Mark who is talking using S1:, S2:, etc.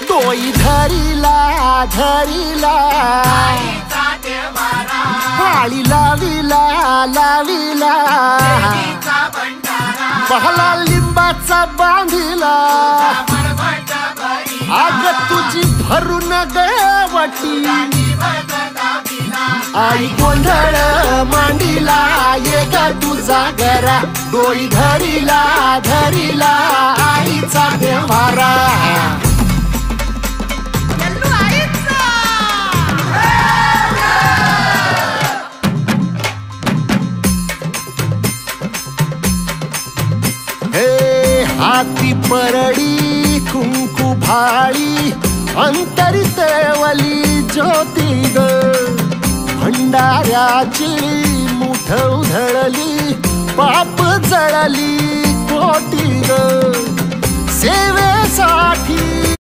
S1: डोई धरिला धरिला पाळी लाविला लाविला पहला लिंबाचा बांधिला आग तुझी भरून गवटी आई गोंधळ मांडिला ये ग तुझा घरा डोई धरिला धरिला आईचा देवारा हाती परडी कुंकू भाळी अंतरी तेवली ज्योती ग भंडाऱ्याची मुठ उधळली पाप जळली कोटी ग सेवेसाठी